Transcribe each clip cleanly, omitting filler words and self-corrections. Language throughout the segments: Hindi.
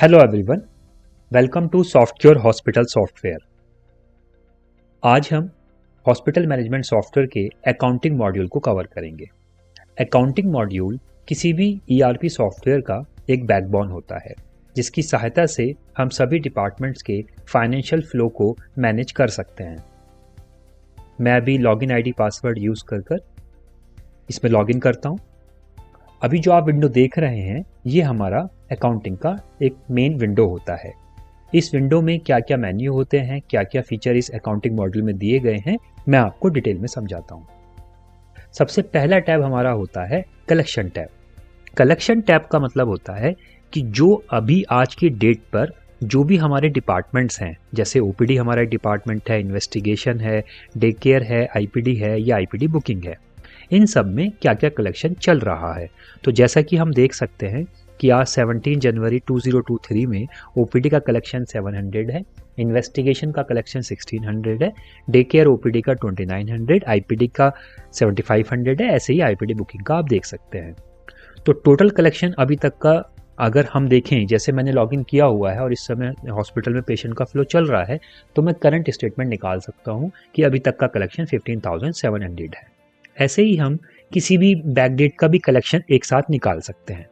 Hello everyone, welcome to Softcure hospital software. आज हम हॉस्पिटल मैनेजमेंट सॉफ्टवेयर के अकाउंटिंग मॉड्यूल को कवर करेंगे। अकाउंटिंग मॉड्यूल किसी भी ईआरपी सॉफ्टवेयर का एक बैकबोन होता है, जिसकी सहायता से हम सभी डिपार्टमेंट्स के फाइनेंशियल फ्लो को मैनेज कर सकते हैं। मैं अभी लॉगिन आईडी पासवर्ड यूज़ कर इसमें लॉगिन करता हूँ। अभी जो आप विंडो देख रहे हैं, ये हमारा अकाउंटिंग का एक मेन विंडो होता है। इस विंडो में क्या क्या मेन्यू होते हैं, क्या क्या फीचर इस अकाउंटिंग मॉड्यूल में दिए गए हैं, मैं आपको डिटेल में समझाता हूँ। सबसे पहला टैब हमारा होता है कलेक्शन टैब। कलेक्शन टैब का मतलब होता है कि जो अभी आज की डेट पर जो भी हमारे डिपार्टमेंट्स हैं, जैसे ओपीडी हमारा डिपार्टमेंट है, इन्वेस्टिगेशन है, डे केयर है, आईपीडी है या आईपीडी बुकिंग है, इन सब में क्या क्या कलेक्शन चल रहा है। तो जैसा कि हम देख सकते हैं कि आज 17 जनवरी 2023 में ओपीडी का कलेक्शन 700 है, इन्वेस्टिगेशन का कलेक्शन 1600 है, डे केयर ओपीडी का 2900, आईपीडी का 7500 है। ऐसे ही आईपीडी बुकिंग का आप देख सकते हैं। तो टोटल कलेक्शन अभी तक का अगर हम देखें, जैसे मैंने लॉगिन किया हुआ है और इस समय हॉस्पिटल में पेशेंट का फ्लो चल रहा है, तो मैं करंट स्टेटमेंट निकाल सकता हूँ कि अभी तक का कलेक्शन 15,700 है। ऐसे ही हम किसी भी बैकडेट का भी कलेक्शन एक साथ निकाल सकते हैं।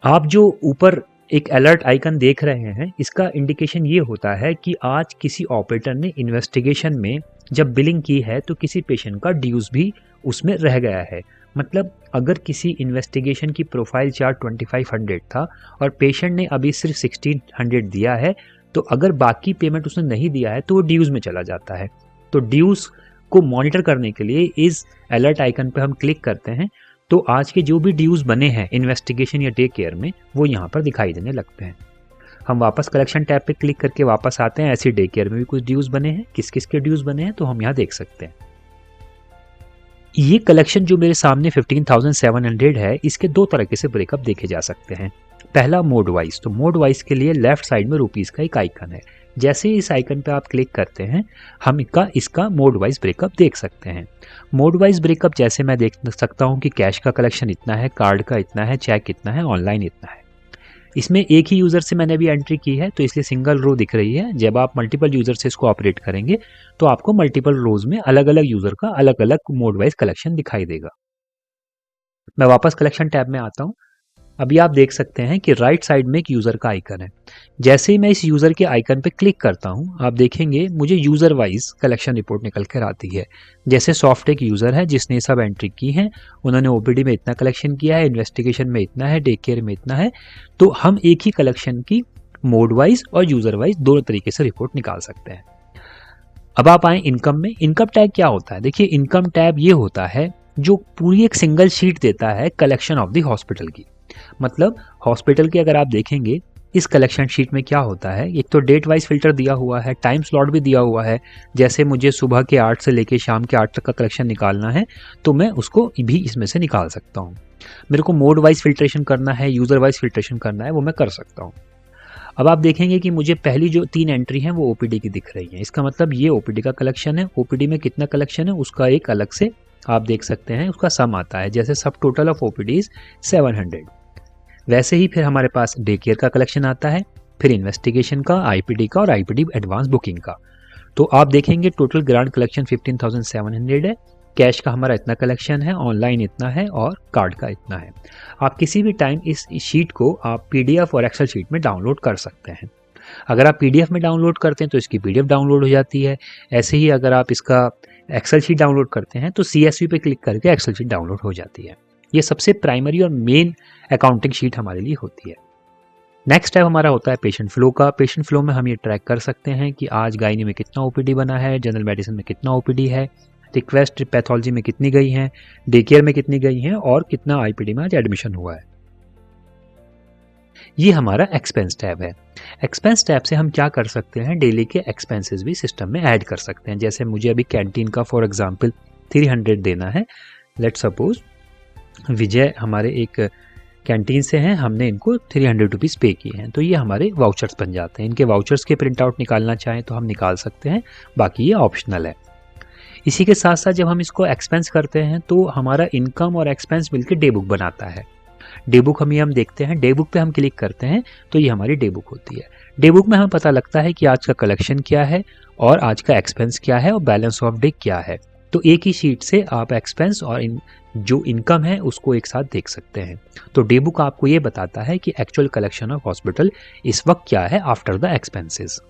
आप जो ऊपर एक अलर्ट आइकन देख रहे हैं, इसका इंडिकेशन ये होता है कि आज किसी ऑपरेटर ने इन्वेस्टिगेशन में जब बिलिंग की है तो किसी पेशेंट का ड्यूज भी उसमें रह गया है। मतलब अगर किसी इन्वेस्टिगेशन की प्रोफाइल चार्ज 2500 था और पेशेंट ने अभी सिर्फ 1600 दिया है, तो अगर बाकी पेमेंट उसने नहीं दिया है तो वो ड्यूज में चला जाता है। तो ड्यूज को मॉनिटर करने के लिए इस अलर्ट आइकन पर हम क्लिक करते हैं, तो आज के जो भी ड्यूज बने हैं इन्वेस्टिगेशन या डे केयर में, वो यहाँ पर दिखाई देने लगते हैं। हम वापस कलेक्शन टैब पे क्लिक करके वापस आते हैं। ऐसे डे केयर में भी कुछ ड्यूज बने हैं, किस किस के ड्यूज बने हैं तो हम यहाँ देख सकते हैं। ये कलेक्शन जो मेरे सामने 15,700 है, इसके दो तरीके से ब्रेकअप देखे जा सकते हैं। पहला मोड वाइज। तो मोड वाइज के लिए लेफ्ट साइड में रुपीस का एक आइकन है। जैसे ही इस आइकन पे आप क्लिक करते हैं, हम इसका मोड वाइज ब्रेकअप देख सकते हैं। मोड वाइज ब्रेकअप जैसे मैं देख सकता हूँ कि कैश का कलेक्शन इतना है, कार्ड का इतना है, चेक इतना है, ऑनलाइन इतना है। इसमें एक ही यूज़र से मैंने अभी एंट्री की है, तो इसलिए सिंगल रो दिख रही है। जब आप मल्टीपल यूज़र से इसको ऑपरेट करेंगे तो आपको मल्टीपल रोज में अलग अलग यूज़र का अलग अलग मोड वाइज कलेक्शन दिखाई देगा। मैं वापस कलेक्शन टैब में आता हूँ। अभी आप देख सकते हैं कि राइट साइड में एक यूज़र का आइकन है। जैसे ही मैं इस यूज़र के आइकन पे क्लिक करता हूँ, आप देखेंगे मुझे यूज़र वाइज कलेक्शन रिपोर्ट निकल कर आती है। जैसे सॉफ्ट एक यूज़र है जिसने सब एंट्री की है, उन्होंने ओपीडी में इतना कलेक्शन किया है, इन्वेस्टिगेशन में इतना है, डे केयर में इतना है। तो हम एक ही कलेक्शन की मोड वाइज और यूज़र वाइज दोनों तरीके से रिपोर्ट निकाल सकते हैं। अब आप आए इनकम में। इनकम टैब क्या होता है? देखिए, इनकम टैब ये होता है जो पूरी एक सिंगल शीट देता है कलेक्शन ऑफ द हॉस्पिटल की। मतलब हॉस्पिटल के अगर आप देखेंगे इस कलेक्शन शीट में क्या होता है, एक तो डेट वाइज फिल्टर दिया हुआ है, टाइम स्लॉट भी दिया हुआ है। जैसे मुझे सुबह के 8 से लेके शाम के 8 तक का कलेक्शन निकालना है, तो मैं उसको भी इसमें से निकाल सकता हूँ। मेरे को मोड वाइज फिल्ट्रेशन करना है, यूज़र वाइज फिल्ट्रेशन करना है, वो मैं कर सकता हूँ। अब आप देखेंगे कि मुझे पहली जो 3 एंट्री हैं वो ओपीडी की दिख रही हैं। इसका मतलब ये ओपीडी का कलेक्शन है। ओपीडी में कितना कलेक्शन है उसका एक अलग से आप देख सकते हैं, उसका सम आता है। जैसे सब टोटल ऑफ ओपीडी 700। वैसे ही फिर हमारे पास डे केयर का कलेक्शन आता है, फिर इन्वेस्टिगेशन का, आईपीडी का और आईपीडी एडवांस बुकिंग का। तो आप देखेंगे टोटल ग्रांड कलेक्शन 15,700 है। कैश का हमारा इतना कलेक्शन है, ऑनलाइन इतना है और कार्ड का इतना है। आप किसी भी टाइम इस शीट को आप पीडीएफ और एक्सेल शीट में डाउनलोड कर सकते हैं। अगर आप पीडीएफ में डाउनलोड करते हैं तो इसकी पीडीएफ डाउनलोड हो जाती है। ऐसे ही अगर आप इसका एक्सेल शीट डाउनलोड करते हैं तो सीएसवी पे क्लिक करके एक्सेल शीट डाउनलोड हो जाती है। ये सबसे प्राइमरी और मेन अकाउंटिंग शीट हमारे लिए होती है। नेक्स्ट टाइप हमारा होता है पेशेंट फ्लो का। पेशेंट फ्लो में हम ये ट्रैक कर सकते हैं कि आज गायनी में कितना ओपीडी बना है, जनरल मेडिसिन में कितना ओपीडी है, रिक्वेस्ट पैथोलॉजी में कितनी गई हैं, डे केयर में कितनी गई हैं और कितना आईपीडी में आज एडमिशन हुआ है। ये हमारा एक्सपेंस टैब है। एक्सपेंस टैब से हम क्या कर सकते हैं, डेली के एक्सपेंसेस भी सिस्टम में ऐड कर सकते हैं। जैसे मुझे अभी कैंटीन का फॉर एग्जांपल 300 देना है। लेट्स सपोज विजय हमारे एक कैंटीन से हैं, हमने इनको 300 रुपीज़ पे किए हैं, तो ये हमारे वाउचर्स बन जाते हैं। इनके वाउचर्स के प्रिंट आउट निकालना चाहें तो हम निकाल सकते हैं, बाकी ये ऑप्शनल है। इसी के साथ साथ जब हम इसको एक्सपेंस करते हैं तो हमारा इनकम और एक्सपेंस मिलकर डे बुक बनाता है। डे बुक हम देखते हैं, डे बुक पे हम क्लिक करते हैं तो ये हमारी डे बुक होती है। डे बुक में हमें पता लगता है कि आज का कलेक्शन क्या है और आज का एक्सपेंस क्या है और बैलेंस ऑफ डे क्या है। तो एक ही शीट से आप एक्सपेंस और जो इनकम है उसको एक साथ देख सकते हैं। तो डे बुक आपको ये बताता है कि एक्चुअल कलेक्शन ऑफ हॉस्पिटल इस वक्त क्या है आफ्टर द एक्सपेंसेस।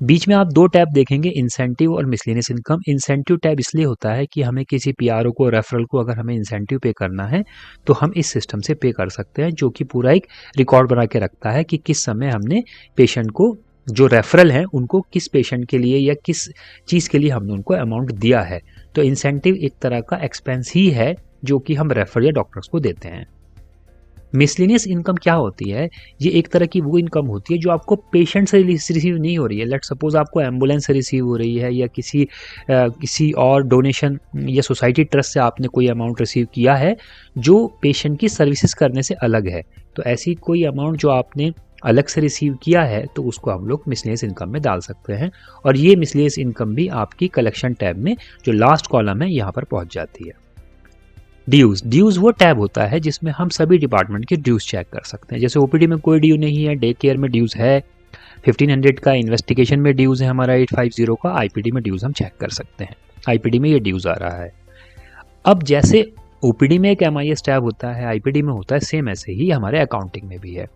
बीच में आप दो टैब देखेंगे, इंसेंटिव और मिसलेनियस इनकम। इंसेंटिव टैब इसलिए होता है कि हमें किसी पीआरओ को, रेफरल को अगर हमें इंसेंटिव पे करना है तो हम इस सिस्टम से पे कर सकते हैं, जो कि पूरा एक रिकॉर्ड बना के रखता है कि किस समय हमने पेशेंट को, जो रेफरल हैं उनको किस पेशेंट के लिए या किस चीज़ के लिए हमने उनको अमाउंट दिया है। तो इंसेंटिव एक तरह का एक्सपेंस ही है जो कि हम रेफर या डॉक्टर्स को देते हैं। मिसलेनियस इनकम क्या होती है? ये एक तरह की वो इनकम होती है जो आपको पेशेंट से रिसीव नहीं हो रही है। लेट सपोज आपको एम्बुलेंस से रिसीव हो रही है या किसी और डोनेशन या सोसाइटी ट्रस्ट से आपने कोई अमाउंट रिसीव किया है जो पेशेंट की सर्विसेज करने से अलग है। तो ऐसी कोई अमाउंट जो आपने अलग से रिसीव किया है तो उसको हम लोग मिसलेनियस इनकम में डाल सकते हैं, और ये मिसलेनियस इनकम भी आपकी कलेक्शन टैब में जो लास्ट कॉलम है यहाँ पर पहुँच जाती है। ड्यूज वो टैब होता है जिसमें हम सभी डिपार्टमेंट के ड्यूज चेक कर सकते हैं। जैसे ओपीडी में कोई ड्यू नहीं है, डे केयर में ड्यूज है 1500 का, इन्वेस्टिगेशन में ड्यूज है हमारा 850 का, आईपीडी में ड्यूज हम चेक कर सकते हैं। आईपीडी में ये ड्यूज आ रहा है। अब जैसे ओपीडी में एक एमआईएस टैब होता है, आईपीडी में होता है, सेम ऐसे ही हमारे अकाउंटिंग में भी है।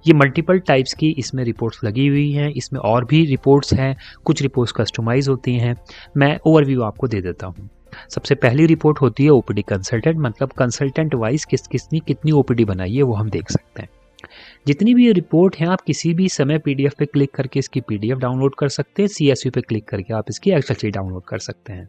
ये मल्टीपल टाइप्स की इसमें रिपोर्ट्स लगी हुई हैं। इसमें और भी रिपोर्ट्स हैं, कुछ रिपोर्ट्स कस्टमाइज होती हैं। मैं ओवरव्यू आपको दे देता हूँ। सबसे पहली रिपोर्ट होती है ओपीडी कंसल्टेंट, मतलब कंसल्टेंट वाइज किसने कितनी ओपीडी बनाई है वो हम देख सकते हैं। जितनी भी ये रिपोर्ट है आप किसी भी समय पीडीएफ पे क्लिक करके इसकी पीडीएफ डाउनलोड कर सकते हैं, सीएसवी पे क्लिक करके आप इसकी एक्सेल शीट डाउनलोड कर सकते हैं।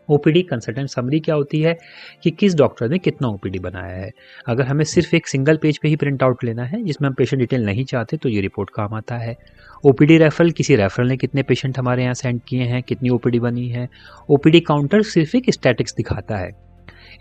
ओपीडी कंसल्टेंट समरी क्या होती है कि किस डॉक्टर ने कितना ओपीडी बनाया है। अगर हमें सिर्फ एक सिंगल पेज पे ही प्रिंट आउट लेना है जिसमें हम पेशेंट डिटेल नहीं चाहते तो ये रिपोर्ट काम आता है। ओपीडी रेफरल, किसी रेफरल ने कितने पेशेंट हमारे यहाँ सेंड किए हैं, कितनी ओपीडी बनी है। ओपीडी काउंटर सिर्फ एक स्टैटिक्स दिखाता है।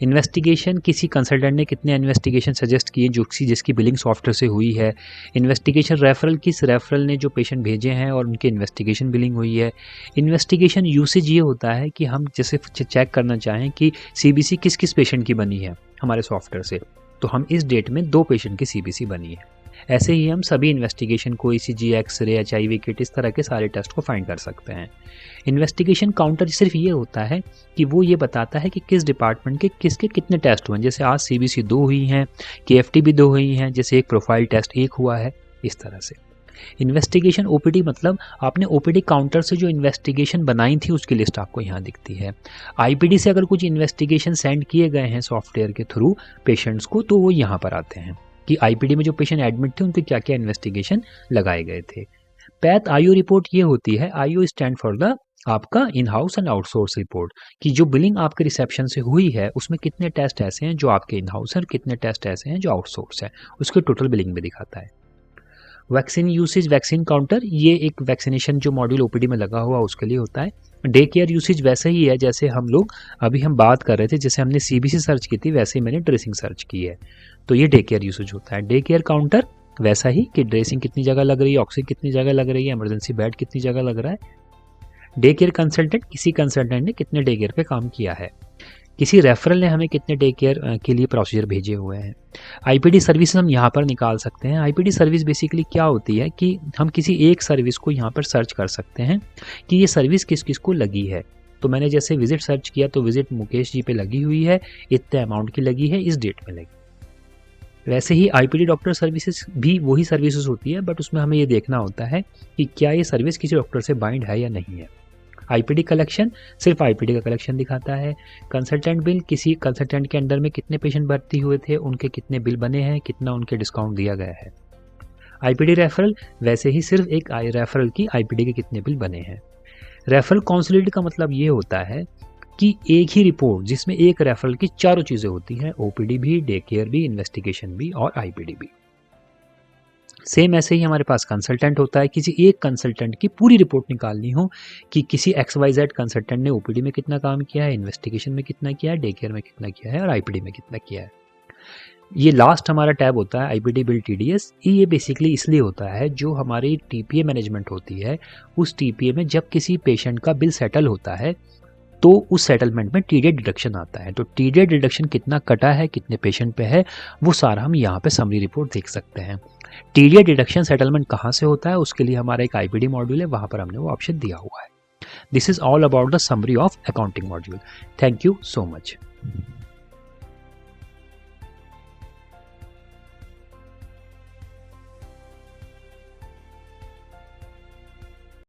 इन्वेस्टिगेशन, किसी कंसल्टेंट ने कितने इन्वेस्टिगेशन सजेस्ट किए जिसकी बिलिंग सॉफ्टवेयर से हुई है। इन्वेस्टिगेशन रेफरल, किस रेफरल ने जो पेशेंट भेजे हैं और उनके इन्वेस्टिगेशन बिलिंग हुई है। इन्वेस्टिगेशन यूसेज ये होता है कि हम जैसे चेक करना चाहें कि सीबीसी किस किस पेशेंट की बनी है हमारे सॉफ्टवेयर से, तो हम इस डेट में 2 पेशेंट की सीबीसी बनी है। ऐसे ही हम सभी इन्वेस्टिगेशन को ईसीजी, एक्सरे, एचआईवी किट, इस तरह के सारे टेस्ट को फाइंड कर सकते हैं। इन्वेस्टिगेशन काउंटर सिर्फ ये होता है कि वो ये बताता है कि किस डिपार्टमेंट के किसके कितने टेस्ट हुए हैं। जैसे आज सीबीसी 2 हुई हैं, केएफटी भी 2 हुई हैं, जैसे एक प्रोफाइल टेस्ट 1 हुआ है, इस तरह से। इन्वेस्टिगेशन ओपीडी मतलब आपने ओपीडी काउंटर से जो इन्वेस्टिगेशन बनाई थी उसकी लिस्ट आपको यहाँ दिखती है। आईपीडी से अगर कुछ इन्वेस्टिगेशन सेंड किए गए हैं सॉफ्टवेयर के थ्रू पेशेंट्स को तो वो यहाँ पर आते हैं कि आईपीडी में जो पेशेंट एडमिट थे उनके क्या क्या इन्वेस्टिगेशन लगाए गए थे। पैथ आईओ रिपोर्ट ये होती है, आईओ स्टैंड फॉर द आपका in house and outsource report, कि जो बिलिंग आपके रिसेप्शन से हुई है उसमें कितने टेस्ट ऐसे हैं जो आपके इन हाउस हैं और कितने टेस्ट ऐसे हैं जो आउटसोर्स है, उसके टोटल बिलिंग में दिखाता है। वैक्सीन यूसेज, वैक्सीन काउंटर, ये एक वैक्सीनेशन जो मॉड्यूल ओपीडी में लगा हुआ उसके लिए होता है। डे केयर यूसेज वैसे ही है जैसे हम बात कर रहे थे, जैसे हमने सीबीसी सर्च की थी वैसे ही मैंने ड्रेसिंग सर्च की है, तो ये डे केयर यूसेज होता है। डे केयर काउंटर वैसा ही कि ड्रेसिंग कितनी जगह लग रही है, ऑक्सीजन कितनी जगह लग रही है, इमरजेंसी बेड कितनी जगह लग रहा है। डे केयर कंसल्टेंट, किसी कंसल्टेंट ने कितने डे केयर पे काम किया है, किसी रेफरल ने हमें कितने डे केयर के लिए प्रोसीजर भेजे हुए हैं। आईपीडी सर्विस हम यहाँ पर निकाल सकते हैं। आईपीडी सर्विस बेसिकली क्या होती है कि हम किसी एक सर्विस को यहाँ पर सर्च कर सकते हैं कि ये सर्विस किस किस को लगी है। तो मैंने जैसे विजिट सर्च किया तो विजिट मुकेश जी पे लगी हुई है, इतने अमाउंट की लगी है, इस डेट में लगी। वैसे ही आईपीडी डॉक्टर सर्विसेज भी वही सर्विसेज होती है, बट उसमें हमें ये देखना होता है कि क्या ये सर्विस किसी डॉक्टर से बाइंड है या नहीं है। आईपीडी कलेक्शन सिर्फ आईपीडी का कलेक्शन दिखाता है। कंसल्टेंट बिल, किसी कंसल्टेंट के अंडर में कितने पेशेंट भर्ती हुए थे, उनके कितने बिल बने हैं, कितना उनके डिस्काउंट दिया गया है। आईपीडी रेफरल, वैसे ही सिर्फ एक रेफरल की आईपीडी के कितने बिल बने हैं। रेफरल कॉन्सोलिडेट का मतलब ये होता है कि एक ही रिपोर्ट जिसमें एक रेफरल की चारों चीज़ें होती हैं, ओपीडी भी, डे केयर भी, इन्वेस्टिगेशन भी और आईपीडी भी। सेम ऐसे ही हमारे पास कंसल्टेंट होता है। किसी एक कंसल्टेंट की पूरी रिपोर्ट निकालनी हो कि किसी XYZ कंसल्टेंट ने ओपीडी में कितना काम किया है, इन्वेस्टिगेशन में कितना किया है, डे केयर में कितना किया है और आईपीडी में कितना किया है। ये लास्ट हमारा टैब होता है आईपीडी बिल टीडीएस। ये बेसिकली इसलिए होता है जो हमारी टीपीए मैनेजमेंट होती है, उस टीपीए में जब किसी पेशेंट का बिल सेटल होता है तो उस सेटलमेंट में टीडीएस डिडक्शन आता है। तो टीडीएस डिडक्शन कितना कटा है, कितने पेशेंट पे है, वो सारा हम यहाँ पे समरी रिपोर्ट देख सकते हैं। टीडीएस डिडक्शन सेटलमेंट कहाँ से होता है, उसके लिए हमारा एक आईपीडी मॉड्यूल है, वहाँ पर हमने वो ऑप्शन दिया हुआ है। This is all about the summary of accounting module. Thank you so much.